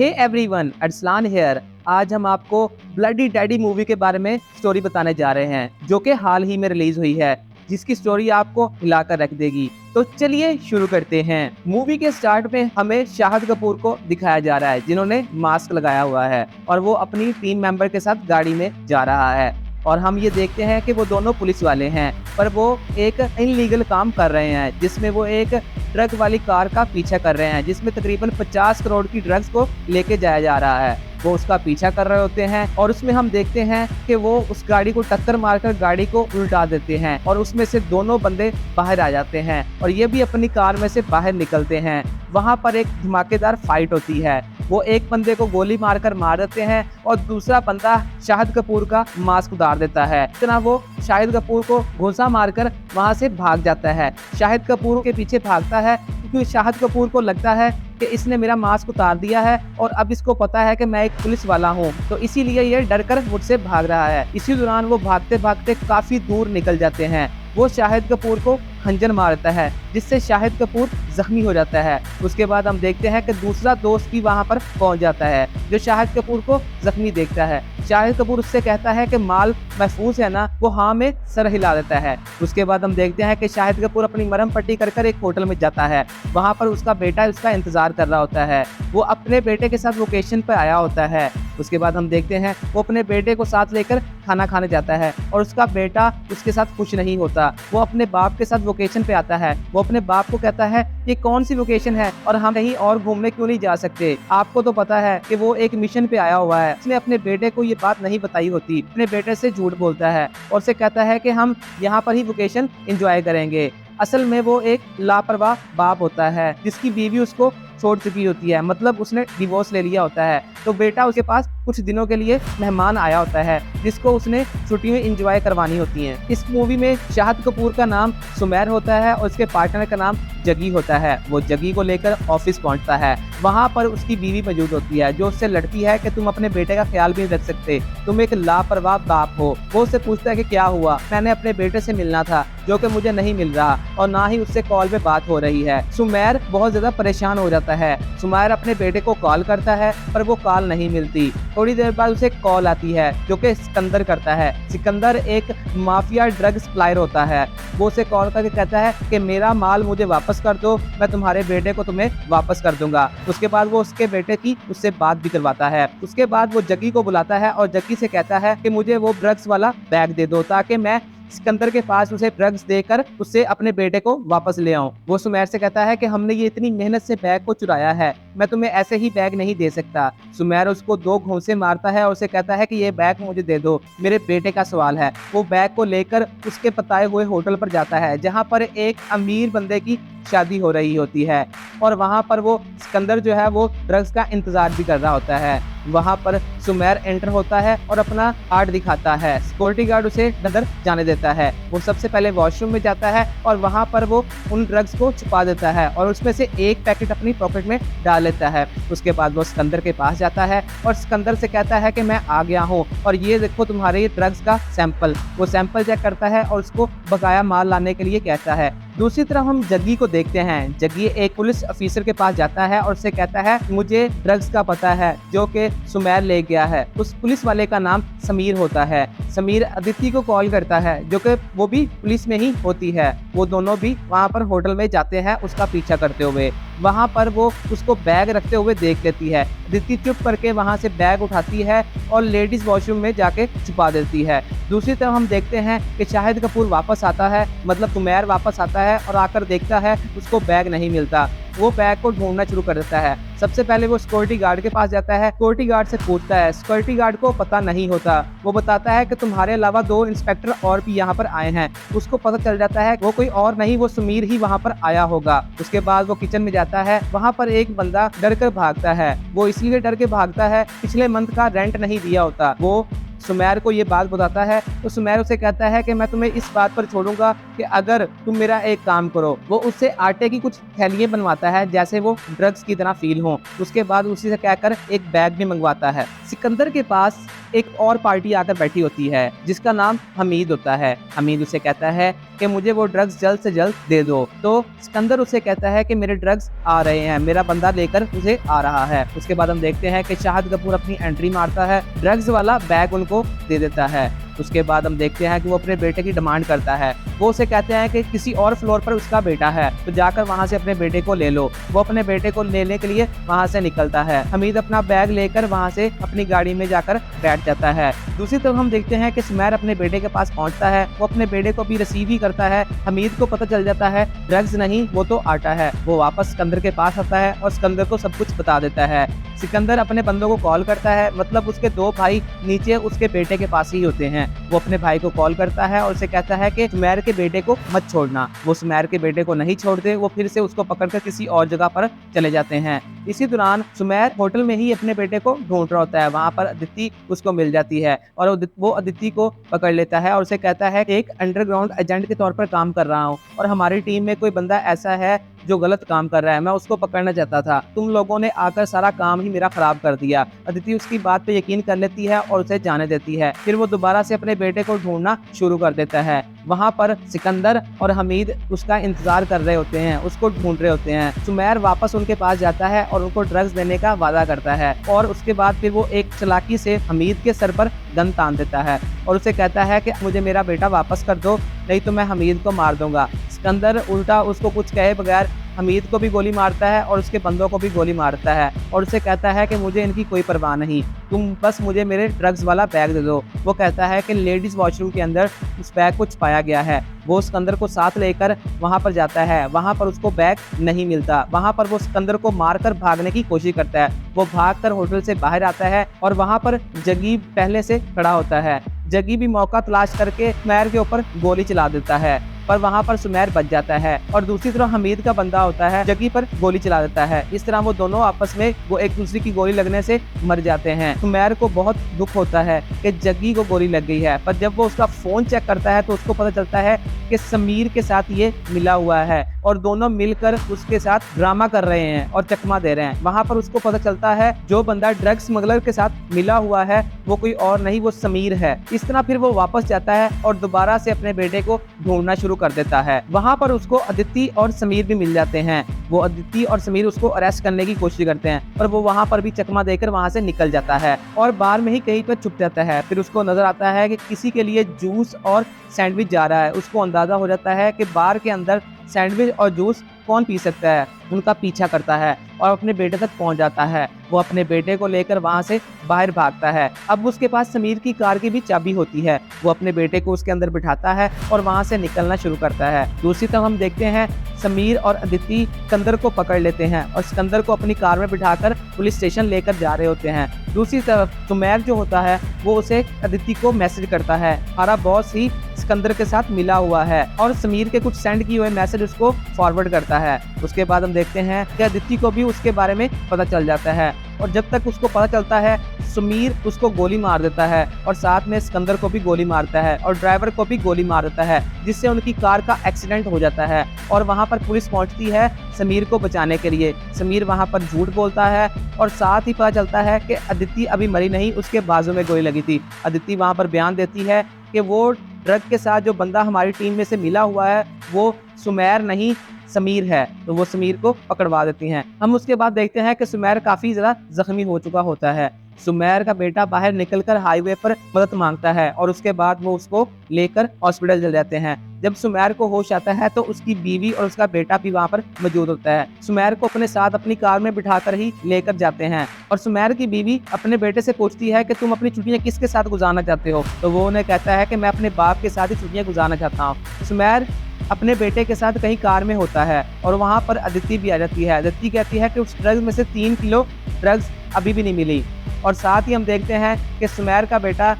Hey everyone, Arsalan here. आज हम आपको ब्लडी डैडी मूवी के बारे में स्टोरी बताने जा रहे हैं, जो कि हाल ही में रिलीज हुई है, जिसकी स्टोरी आपको हिलाकर रख देगी। तो चलिए शुरू करते हैं। मूवी के स्टार्ट में हमें शाहिद कपूर को दिखाया जा रहा है, जिन्होंने मास्क लगाया हुआ है और वो अपनी टीम मेंबर के साथ गाड़ी में जा रहा है। और हम ये देखते हैं कि वो दोनों पुलिस वाले हैं, पर वो एक इनलीगल काम कर रहे हैं, जिसमें वो एक ट्रक वाली कार का पीछा कर रहे हैं, जिसमें तकरीबन 50 करोड़ की ड्रग्स को लेके जाया जा रहा है। वो उसका पीछा कर रहे होते हैं और उसमें हम देखते हैं कि वो उस गाड़ी को टक्कर मारकर गाड़ी को उल्टा देते हैं और उसमें से दोनों बंदे बाहर आ जाते हैं और ये भी अपनी कार में से बाहर निकलते हैं। वहां पर एक धमाकेदार फाइट होती है। वो एक बंदे को गोली मारकर मार देते हैं और दूसरा बंदा शाहिद कपूर का मास्क उतार देता है। इतना वो शाहिद कपूर को घूंसा मारकर वहां से भाग जाता है। शाहिद कपूर के पीछे भागता है क्योंकि शाहिद कपूर को लगता है कि इसने मेरा मास्क उतार दिया है और अब इसको पता है कि मैं एक पुलिस वाला हूँ, तो इसीलिए ये डर कर मुझसे भाग रहा है। इसी दौरान वो भागते भागते काफी दूर निकल जाते हैं। वो शाहिद कपूर को खंजर मारता है, जिससे शाहिद कपूर जख्मी हो जाता है। उसके बाद हम देखते हैं कि दूसरा दोस्त भी वहां पर पहुंच जाता है, जो शाहिद कपूर को जख्मी देखता है। शाहिद कपूर उससे कहता है कि माल महफूज है ना? वो हाँ में सर हिला देता है। उसके बाद हम देखते हैं कि शाहिद कपूर अपनी मरहम पट्टी कर एक होटल में जाता है। वहां पर उसका बेटा उसका इंतजार कर रहा होता है। वो अपने बेटे के साथ लोकेशन पर आया होता है। उसके बाद हम देखते हैं वो अपने बेटे को साथ लेकर खाना खाने जाता है और उसका बेटा उसके साथ खुश नहीं होता। वो अपने बाप के साथ लोकेशन पे आता है। वो अपने बाप को कहता है ये कौन सी लोकेशन है और हम कहीं और घूमने क्यों नहीं जा सकते? आपको तो पता है कि वो एक मिशन पे आया हुआ है। उसने अपने बेटे को ये बात नहीं बताई होती। अपने बेटे से झूठ बोलता है और उसे कहता है कि हम यहाँ पर ही लोकेशन एंजॉय करेंगे। असल में वो एक लापरवाह बाप होता है, जिसकी बीवी उसको छोड़ चुकी होती है, मतलब उसने डिवोर्स ले लिया होता है। तो बेटा उसके पास कुछ दिनों के लिए मेहमान आया होता है, जिसको उसने छुट्टी में एंजॉय करवानी होती है। इस मूवी में शाहिद कपूर का नाम सुमैर होता है और उसके पार्टनर का नाम जगी होता है। वो जगी को लेकर ऑफिस पहुंचता है। वहां पर उसकी बीवी मौजूद होती है, जो उससे लड़ती है कि तुम अपने बेटे का ख्याल भी नहीं रख सकते, तुम एक लापरवाह बाप हो। वो उससे पूछता है कि क्या हुआ? मैंने अपने बेटे से मिलना था, जो कि मुझे नहीं मिल रहा और ना ही उससे कॉल पे बात हो रही है। सुमैर बहुत ज्यादा परेशान हो जाता है। सुमैर अपने बेटे को कॉल करता है, पर वो कॉल नहीं मिलती। थोड़ी देर बाद उसे कॉल आती है, जो कि सिकंदर करता है। सिकंदर एक माफिया ड्रग सप्लायर होता है। वो उसे कॉल करके कहता है कि मेरा माल मुझे वापस कर दो, मैं तुम्हारे बेटे को तुम्हें वापस कर दूंगा। उसके बाद वो उसके बेटे की उससे बात भी करवाता है। उसके बाद वो जगी को बुलाता है और जगी से कहता है कि मुझे वो ड्रग्स वाला बैग दे दो, ताकि मैं सिकंदर के पास उसे ड्रग्स देकर उससे अपने बेटे को वापस ले आऊं। वो सुमैर से कहता है कि हमने ये इतनी मेहनत से बैग को चुराया है, मैं तुम्हें ऐसे ही बैग नहीं दे सकता। सुमैर उसको 2 घूंसे मारता है और उसे कहता है कि ये बैग मुझे दे दो, मेरे बेटे का सवाल है। वो बैग को लेकर उसके बताए हुए होटल पर जाता है, जहाँ पर एक अमीर बंदे की शादी हो रही होती है और वहां पर वो सिकंदर जो है वो ड्रग्स का इंतजार भी कर रहा होता है। वहां पर सुमैर एंटर होता है और अपना कार्ड दिखाता है। सिक्योरिटी गार्ड उसे अंदर जाने देता है। वो सबसे पहले वॉशरूम में जाता है और वहां पर वो उन ड्रग्स को छुपा देता है और उसमें से एक पैकेट अपनी पॉकेट में डाल लेता है। उसके बाद वो सिकंदर के पास जाता है और सिकंदर से कहता है कि मैं आ गया हूँ और ये देखो तुम्हारे ड्रग्स का सैंपल। वो सैंपल चेक करता है और उसको बकाया माल लाने के लिए कहता है। दूसरी तरफ हम जग्गी को देखते हैं। जग्गी एक पुलिस ऑफिसर के पास जाता है और उससे कहता है मुझे ड्रग्स का पता है, जो कि सुमैर ले गया है। उस पुलिस वाले का नाम समीर होता है। समीर अदिति को कॉल करता है, जो कि वो भी पुलिस में ही होती है। वो दोनों भी वहां पर होटल में जाते हैं उसका पीछा करते हुए। वहां पर वो उसको बैग रखते हुए देख लेती है। अदिति चुप करके वहां से बैग उठाती है और लेडीज वॉशरूम में जाके छुपा देती है। दूसरी तरफ हम देखते हैं कि शाहिद कपूर वापस आता है, मतलब सुमैर वापस आता है और आकर देखता है उसको बैग नहीं मिलता। वो बैग को ढूंढना शुरू कर देता है। सबसे पहले वो सिक्योरिटी गार्ड के पास जाता है। सिक्योरिटी गार्ड से पूछता है, सिक्योरिटी गार्ड को पता नहीं होता। वो बताता है कि तुम्हारे अलावा 2 इंस्पेक्टर और भी यहाँ पर आए हैं। उसको पता चल जाता है वो कोई और नहीं, वो समीर ही वहाँ पर आया होगा। उसके बाद वो किचन में जाता है। वहाँ पर एक बंदा डर कर भागता है। वो इसलिए डर के भागता है, पिछले मंथ का रेंट नहीं दिया होता। वो सुमैर को ये बात बताता है तो सुमैर उसे कहता है कि मैं तुम्हें इस बात पर छोड़ूंगा कि अगर तुम मेरा एक काम करो। वो उससे आटे की कुछ थैलियां बनवाता है, जैसे वो ड्रग्स की तरह फील हो। उसके बाद उसी से कहकर एक बैग भी मंगवाता है। सिकंदर के पास एक और पार्टी आकर बैठी होती है जिसका नाम हमीद होता है। हमीद उसे कहता है कि मुझे वो ड्रग्स जल्द से जल्द दे दो। तो सिकंदर उसे कहता है कि मेरे ड्रग्स आ रहे हैं, मेरा बंदा लेकर उसे आ रहा है। उसके बाद हम देखते हैं कि शाहिद कपूर अपनी एंट्री मारता है, ड्रग्स वाला बैग उनको दे देता है। उसके बाद हम देखते हैं कि वो अपने बेटे की डिमांड करता है। वो उसे कहते हैं कि किसी और फ्लोर पर उसका बेटा है, तो जाकर वहां से अपने बेटे को ले लो। वो अपने बेटे को लेने के लिए वहां से निकलता है। हमीद अपना बैग लेकर वहां से अपनी गाड़ी में जाकर बैठ जाता है। दूसरी तरफ हम देखते हैं कि सुमैर अपने बेटे के पास पहुंचता है। वो अपने बेटे को भी रिसीव ही करता है। हमीद को पता चल जाता है ड्रग्स नहीं, वो तो आटा है। वो वापस सिकंदर के पास आता है और सिकंदर को सब कुछ बता देता है। सिकंदर अपने बंदों को कॉल करता है, मतलब उसके 2 भाई नीचे उसके बेटे के पास ही होते हैं। वो अपने भाई को कॉल करता है और उसे कहता है कि सुमैर के बेटे को मत छोड़ना। वो सुमैर के बेटे को नहीं छोड़ते, वो फिर से उसको पकड़कर किसी और जगह पर चले जाते हैं। इसी दौरान सुमैर होटल में ही अपने बेटे को ढूंढ रहा होता है। वहां पर अदिति उसको मिल जाती है और वो अदिति को पकड़ लेता है और उसे कहता है कि एक अंडरग्राउंड एजेंट के तौर पर काम कर रहा हूँ और हमारी टीम में कोई बंदा ऐसा है जो गलत काम कर रहा है, मैं उसको पकड़ना चाहता था। तुम लोगों ने आकर सारा काम ही मेरा खराब कर दिया। अदिति उसकी बात पे यकीन कर लेती है और उसे जाने देती है। फिर वो दोबारा से अपने बेटे को ढूंढना शुरू कर देता है। वहाँ पर सिकंदर और हमीद उसका इंतजार कर रहे होते हैं, उसको ढूंढ रहे होते हैं। सुमैर वापस उनके पास जाता है और उनको ड्रग्स देने का वादा करता है और उसके बाद फिर वो एक चालाकी से हमीद के सर पर गन तान देता है और उसे कहता है कि मुझे मेरा बेटा वापस कर दो, नहीं तो मैं हमीद को मार दूंगा। सिकंदर उल्टा उसको कुछ कहे बगैर हमीद को भी गोली मारता है और उसके बंदों को भी गोली मारता है और उसे कहता है कि मुझे इनकी कोई परवाह नहीं, तुम बस मुझे मेरे ड्रग्स वाला बैग दे दो। वो कहता है कि लेडीज वॉशरूम के अंदर उस बैग को छुपाया गया है। वो सिकंदर को साथ लेकर वहां पर जाता है। वहां पर उसको बैग नहीं मिलता। वहां पर वो सिकंदर को मारकर भागने की कोशिश करता है। वो भागकर होटल से बाहर आता है और वहां पर जगी पहले से खड़ा होता है। जगी भी मौका तलाश करके सुमैर के ऊपर गोली चला देता है, पर वहां पर सुमैर बच जाता है और दूसरी तरफ हमीद का बंदा होता है, जगी पर गोली चला देता है। इस तरह वो दोनों आपस में वो एक दूसरे की गोली लगने से मर जाते हैं। सुमैर को बहुत दुख होता है कि जगी को गोली लग गई है, पर जब वो उसका फोन चेक करता है तो उसको पता चलता है कि समीर के साथ ये मिला हुआ है और दोनों मिलकर उसके साथ ड्रामा कर रहे हैं और चकमा दे रहे हैं। वहां पर उसको पता चलता है जो बंदा ड्रग स्मगलर के साथ मिला हुआ है वो कोई और नहीं, वो समीर है। इस तरह फिर वो वापस जाता है और दोबारा से अपने बेटे को ढूंढना शुरू कर देता है। वहां पर उसको अदिति और समीर भी मिल जाते हैं। वो अदिति और समीर उसको अरेस्ट करने की कोशिश करते हैं, पर वो वहां पर भी चकमा देकर वहां से निकल जाता है और बार में ही कहीं पर छुप जाता है। फिर उसको नजर आता है कि किसी के लिए जूस और सैंडविच जा रहा है। उसको अंदाजा हो जाता है कि बार के अंदर सैंडविच और जूस कौन पी सकता है। उनका पीछा करता है और अपने बेटे तक पहुंच जाता है। वो अपने बेटे को लेकर वहां से बाहर भागता है। अब उसके पास समीर की कार की भी चाबी होती है। वो अपने बेटे को उसके अंदर बिठाता है और वहां से निकलना शुरू करता है। दूसरी तरफ हम देखते हैं समीर और अदिति सिकंदर को पकड़ लेते हैं और सिकंदर को अपनी कार में बिठाकर पुलिस स्टेशन लेकर जा रहे होते हैं। दूसरी तरफ सुमैर जो होता है वो उसे अदिति को मैसेज करता है, हमारा बॉस ही सिकंदर के साथ मिला हुआ है, और समीर के कुछ सेंड किए हुए मैसेज उसको फॉरवर्ड करता है। उसके बाद हम देखते हैं कि अदिति को भी उसके बारे में पता चल जाता है और जब तक उसको पता चलता है समीर उसको गोली मार देता है और साथ में सिकंदर को भी गोली मारता है और ड्राइवर को भी गोली मार देता है, जिससे उनकी कार का एक्सीडेंट हो जाता है और वहां पर पुलिस पहुंचती है समीर को बचाने के लिए। समीर वहां पर झूठ बोलता है और साथ ही पता चलता है कि अदिति अभी मरी नहीं, उसके बाजू में गोली लगी थी। अदिति वहां पर बयान देती है कि वो ड्रग के साथ जो बंदा हमारी टीम में से मिला हुआ है वो सुमैर नहीं समीर है, तो वो समीर को पकड़वा देती हैं। हम उसके बाद देखते हैं कि सुमैर काफी ज्यादा जख्मी हो चुका होता है। सुमैर का बेटा बाहर निकलकर हाईवे पर मदद मांगता है और उसके बाद वो उसको लेकर हॉस्पिटल चले जाते हैं। जब सुमैर को होश आता है तो उसकी बीवी और उसका बेटा भी वहाँ पर मौजूद होता है। सुमैर को अपने साथ अपनी कार में बिठाकर ही लेकर जाते हैं और सुमैर की बीवी अपने बेटे से पूछती है कि तुम अपनी छुट्टियां किसके साथ गुजारना चाहते हो, तो वो उन्हें कहता है कि मैं अपने बाप के साथ ही छुट्टियां गुजारना चाहता हूँ। सुमैर अपने बेटे के साथ कहीं कार में होता है और वहाँ पर अदिति भी आ जाती है। अदिति कहती है कि उस ड्रग्स में से 3 किलो ड्रग्स अभी भी नहीं मिली, और साथ ही हम देखते हैं कि सुमैर का बेटा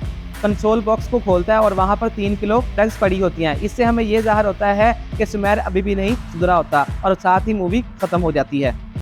कंसोल बॉक्स को खोलता है और वहाँ पर 3 किलो ड्रग्स पड़ी होती हैं। इससे हमें ये ज़ाहिर होता है कि सुमैर अभी भी नहीं सुधरा होता और साथ ही मूवी खत्म हो जाती है।